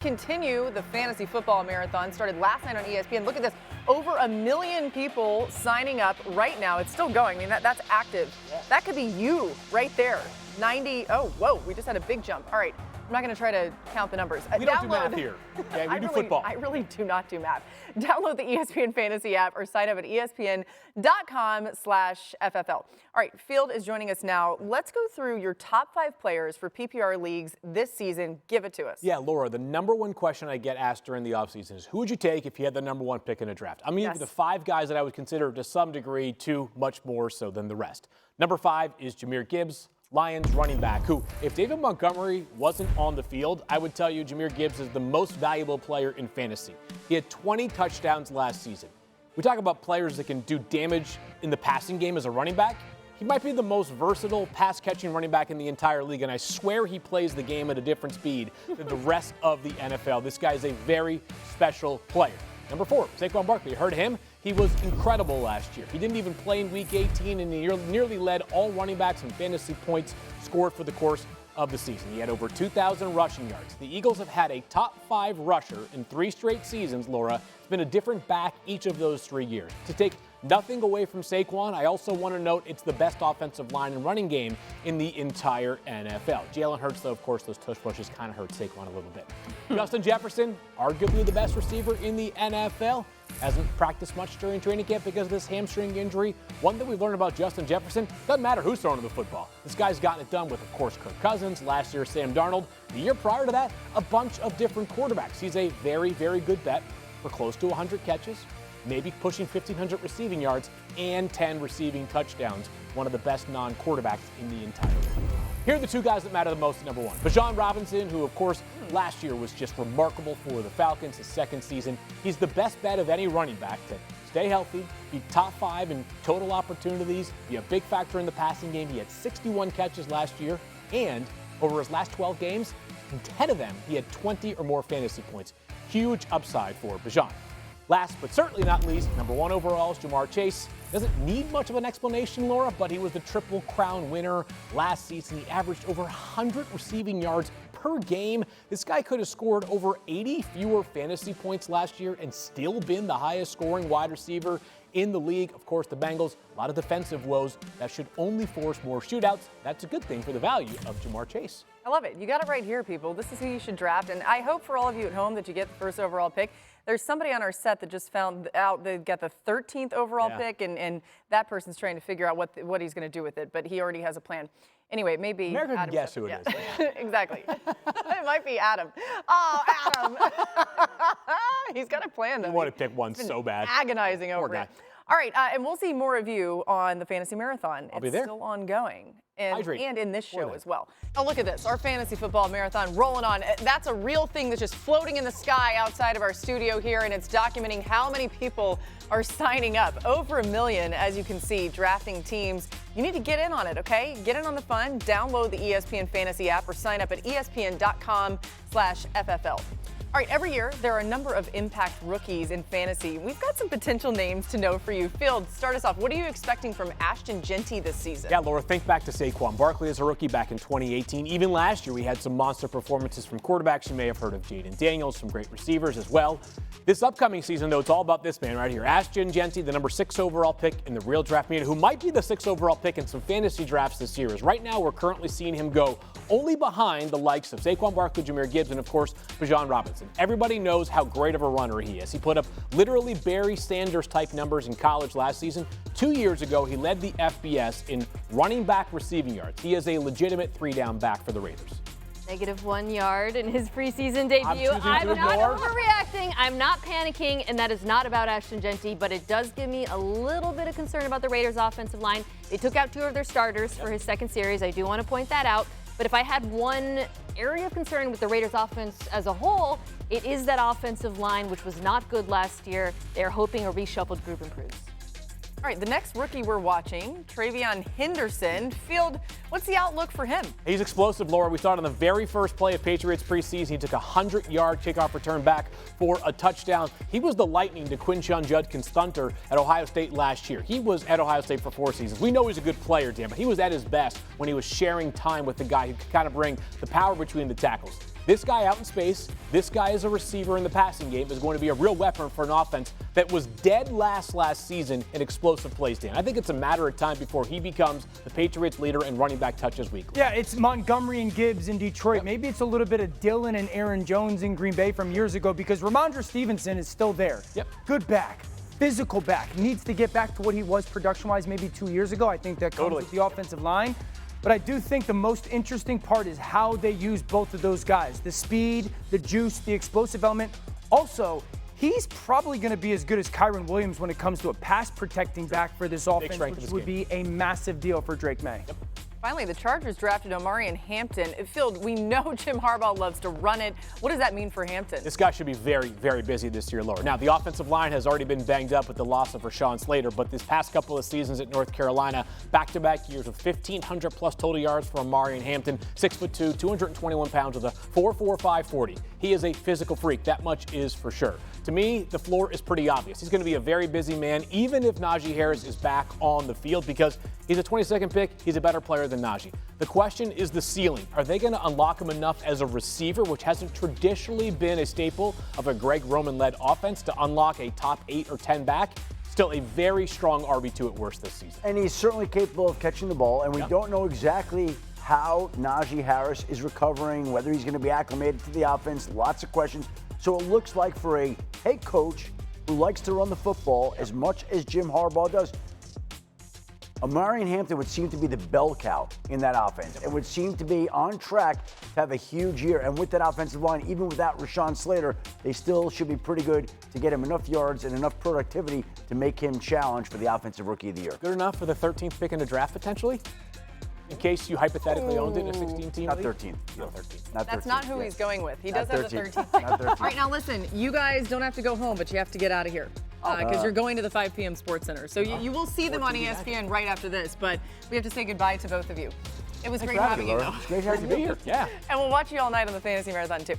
Continue the fantasy football marathon started last night on ESPN. Look at this, over 1 million people signing up right now. It's still going. I mean, that's active. That could be you right there. 90. Oh, whoa, we just had a big jump. All right, I'm not going to try to count the numbers. We don't do math here. Yeah, we do football. I really do not do math. Download the ESPN Fantasy app or sign up at ESPN.com/FFL. All right, Field is joining us now. Let's go through your top 5 players for PPR leagues this season. Give it to us. Yeah, Laura, the number one question I get asked during the offseason is, who would you take if you had the number 1 pick in a draft? I'm going to give you the 5 guys that I would consider to some degree too much more so than the rest. Number 5 is Gibbs, Lions running back, who, if David Montgomery wasn't on the field, I would tell you Gibbs is the most valuable player in fantasy. He had 20 touchdowns last season. We talk about players that can do damage in the passing game as a running back. He might be the most versatile pass-catching running back in the entire league, and I swear he plays the game at a different speed than the rest of the NFL. This guy is a very special player. Number 4, Saquon Barkley. Heard him? He was incredible last year. He didn't even play in Week 18, and he nearly led all running backs in fantasy points scored for the course of the season. He had over 2,000 rushing yards. The Eagles have had a top 5 rusher in 3 straight seasons, Laura. It's been a different back each of those 3 years. To take nothing away from Saquon, I also want to note it's the best offensive line and running game in the entire NFL. Jalen Hurts, though, of course, those tush pushes kind of hurt Saquon a little bit. Justin Jefferson, arguably the best receiver in the NFL. Hasn't practiced much during training camp because of this hamstring injury. One that we've learned about Justin Jefferson, doesn't matter who's throwing the football. This guy's gotten it done with, of course, Kirk Cousins, last year Sam Darnold. The year prior to that, a bunch of different quarterbacks. He's a very, very good bet for close to 100 catches, maybe pushing 1,500 receiving yards and 10 receiving touchdowns. One of the best non-quarterbacks in the entire league. Here are the 2 guys that matter the most at number 1. Bijan Robinson, who, of course, last year was just remarkable for the Falcons, his second season. He's the best bet of any running back to stay healthy, be top 5 in total opportunities, be a big factor in the passing game. He had 61 catches last year, and over his last 12 games, in 10 of them, he had 20 or more fantasy points. Huge upside for Bijan. Last but certainly not least, number 1 overall is Ja'Marr Chase. Doesn't need much of an explanation, Laura, but he was the Triple Crown winner last season. He averaged over 100 receiving yards per game. This guy could have scored over 80 fewer fantasy points last year and still been the highest scoring wide receiver in the league. Of course, the Bengals, a lot of defensive woes. That should only force more shootouts. That's a good thing for the value of Ja'Marr Chase. I love it. You got it right here, people. This is who you should draft, and I hope for all of you at home that you get the first overall pick. There's somebody on our set that just found out they got the 13th overall pick, and that person's trying to figure out what he's going to do with it, but he already has a plan. Anyway, maybe America Adam. Can guess who it is. Exactly. It might be Adam. Oh, Adam. He's got a plan, though. You want to pick one so bad. Agonizing over it. All right, and we'll see more of you on the Fantasy Marathon. I'll be there. It's still ongoing. And in this show that. as well. Oh, look at this. Our fantasy football marathon rolling on. That's a real thing that's just floating in the sky outside of our studio here, and it's documenting how many people are signing up. Over 1 million, as you can see, drafting teams. You need to get in on it, okay? Get in on the fun. Download the ESPN Fantasy app or sign up at ESPN.com/FFL. All right, every year there are a number of impact rookies in fantasy. We've got some potential names to know for you. Field, start us off. What are you expecting from Ashton Genty this season? Yeah, Laura, think back to Saquon Barkley as a rookie back in 2018. Even last year, we had some monster performances from quarterbacks. You may have heard of Jaden Daniels, some great receivers as well. This upcoming season, though, it's all about this man right here. Ashton Genty, the number 6 overall pick in the real draft media, who might be the 6th overall pick in some fantasy drafts this year. As right now, we're currently seeing him go only behind the likes of Saquon Barkley, Gibbs, and, of course, Bijan Robinson. Everybody knows how great of a runner he is. He put up literally Barry Sanders-type numbers in college last season. 2 years ago, he led the FBS in running back receiving yards. He is a legitimate 3-down back for the Raiders. -1 yard in his preseason debut. I'm not overreacting. I'm not panicking, and that is not about Ashton Genty, but it does give me a little bit of concern about the Raiders' offensive line. They took out 2 of their starters for his second series. I do want to point that out. But if I had one area of concern with the Raiders' offense as a whole, it is that offensive line, which was not good last year. They're hoping a reshuffled group improves. All right, the next rookie we're watching, Travion Henderson. Field, what's the outlook for him? He's explosive, Laura. We saw it on the very first play of Patriots preseason. He took a 100-yard kickoff return back for a touchdown. He was the lightning to Quinshon Judkins Thunder at Ohio State last year. He was at Ohio State for 4 seasons. We know he's a good player, Dan, but he was at his best when he was sharing time with the guy who could kind of bring the power between the tackles. This guy out in space, this guy as a receiver in the passing game is going to be a real weapon for an offense that was dead last season in explosive plays, Dan. I think it's a matter of time before he becomes the Patriots leader in running back touches weekly. Yeah, it's Montgomery and Gibbs in Detroit. Yep. Maybe it's a little bit of Dillon and Aaron Jones in Green Bay from years ago because Ramondre Stevenson is still there. Yep. Good back. Physical back. Needs to get back to what he was production-wise maybe 2 years ago. I think that comes with the offensive line. But I do think the most interesting part is how they use both of those guys. The speed, the juice, the explosive element. Also, he's probably going to be as good as Kyron Williams when it comes to a pass-protecting back for this offense, which would be a massive deal for Drake May. Yep. Finally, the Chargers drafted Omarion Hampton. Field, we know Jim Harbaugh loves to run it. What does that mean for Hampton? This guy should be very, very busy this year, Laura. Now, the offensive line has already been banged up with the loss of Rashawn Slater, but this past couple of seasons at North Carolina, back-to-back years with 1,500-plus total yards for Omarion Hampton, 6'2", 221 pounds with a 4.45 40. He is a physical freak. That much is for sure. To me, the floor is pretty obvious. He's going to be a very busy man, even if Najee Harris is back on the field, because he's a 22nd pick. He's a better player than Najee. The question is the ceiling. Are they going to unlock him enough as a receiver, which hasn't traditionally been a staple of a Greg Roman-led offense, to unlock a top 8 or 10 back? Still a very strong RB2 at worst this season. And he's certainly capable of catching the ball, and we don't know exactly how Najee Harris is recovering, whether he's going to be acclimated to the offense. Lots of questions. So it looks like for a head coach who likes to run the football as much as Jim Harbaugh does, Omarion Hampton would seem to be the bell cow in that offense. It would seem to be on track to have a huge year. And with that offensive line, even without Rashawn Slater, they still should be pretty good to get him enough yards and enough productivity to make him challenge for the Offensive Rookie of the Year. Good enough for the 13th pick in the draft, potentially? In case you hypothetically owned it in a 16-team Not league? 13th. No, 13. Not 13th. That's not who he's going with. He Not does have the 13th. 13th pick. Not 13th. All right, now listen, you guys don't have to go home, but you have to get out of here because you're going to the 5 p.m. Sports Center. So you will see them on ESPN right after this, but we have to say goodbye to both of you. It was great having you, though. Great having you here. Yeah. And we'll watch you all night on the Fantasy Marathon, too.